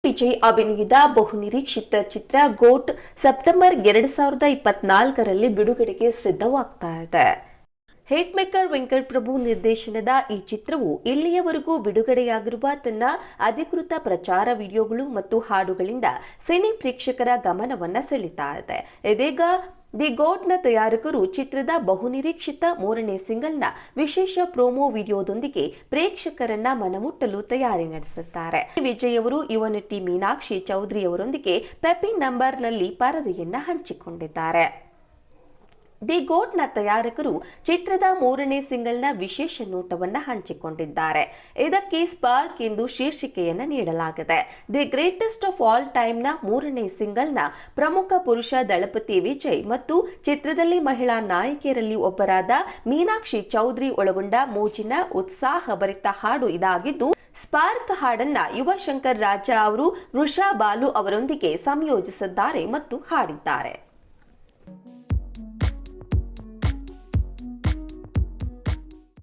ವಿಜಯ್ ಅಭಿನಯದ ಬಹುನಿರೀಕ್ಷಿತ ಚಿತ್ರ ಗೋಟ್ ಸೆಪ್ಟೆಂಬರ್ 2024ರಲ್ಲಿ ಬಿಡುಗಡೆಗೆ ಸಿದ್ಧವಾಗ್ತಾ ಇದೆ. ಹಿಟ್ ಮೇಕರ್ ವೆಂಕಟ್ ಪ್ರಭು ನಿರ್ದೇಶನದ ಈ ಚಿತ್ರವು ಇಲ್ಲಿಯವರೆಗೂ ಬಿಡುಗಡೆಯಾಗಿರುವ ತನ್ನ ಅಧಿಕೃತ ಪ್ರಚಾರ ವಿಡಿಯೋಗಳು ಮತ್ತು ಹಾಡುಗಳಿಂದ ಸಿನಿ ಪ್ರೇಕ್ಷಕರ ಗಮನವನ್ನ ಸೆಳೀತಾ ಇದೆ. ಇದೀಗ ದಿ ಗೋಟ್ನ ತಯಾರಕರು ಚಿತ್ರದ ಬಹುನಿರೀಕ್ಷಿತ 3ನೇ ಸಿಂಗಲ್ನ ವಿಶೇಷ ಪ್ರೋಮೋ ವಿಡಿಯೋದೊಂದಿಗೆ ಪ್ರೇಕ್ಷಕರನ್ನ ಮನಮುಟ್ಟಲು ತಯಾರಿ ನಡೆಸಿದ್ದಾರೆ. ವಿಜಯ್ ಅವರು ಯುವ ನಟಿ ಮೀನಾಕ್ಷಿ ಚೌಧರಿ ಅವರೊಂದಿಗೆ ಪೆಪಿ ನಂಬರ್ನಲ್ಲಿ ಪರದೆಯನ್ನ ಹಂಚಿಕೊಂಡಿದ್ದಾರೆ. ದಿ ಗೋಟ್ನ ತಯಾರಕರು ಚಿತ್ರದ 3ನೇ ಸಿಂಗಲ್ನ ವಿಶೇಷ ನೋಟವನ್ನು ಹಂಚಿಕೊಂಡಿದ್ದಾರೆ. ಇದಕ್ಕೆ ಸ್ಪಾರ್ಕ್ ಎಂದು ಶೀರ್ಷಿಕೆಯನ್ನು ನೀಡಲಾಗಿದೆ. ದಿ ಗ್ರೇಟೆಸ್ಟ್ ಆಫ್ ಆಲ್ ಟೈಮ್ನ 3ನೇ ಸಿಂಗಲ್ನ ಪ್ರಮುಖ ಪುರುಷ ದಳಪತಿ ವಿಜಯ್ ಮತ್ತು ಚಿತ್ರದಲ್ಲಿ ಮಹಿಳಾ ನಾಯಕಿಯರಲ್ಲಿ ಒಬ್ಬರಾದ ಮೀನಾಕ್ಷಿ ಚೌಧರಿ ಒಳಗೊಂಡ ಮೋಜಿನ ಉತ್ಸಾಹಭರಿತ ಹಾಡು ಇದಾಗಿದ್ದು, ಸ್ಪಾರ್ಕ್ ಹಾಡನ್ನ ಯುವ ಶಂಕರ್ ರಾಜ ಅವರು ವೃಷಾ ಬಾಲು ಅವರೊಂದಿಗೆ ಸಂಯೋಜಿಸಿದ್ದಾರೆ ಮತ್ತು ಹಾಡಿದ್ದಾರೆ.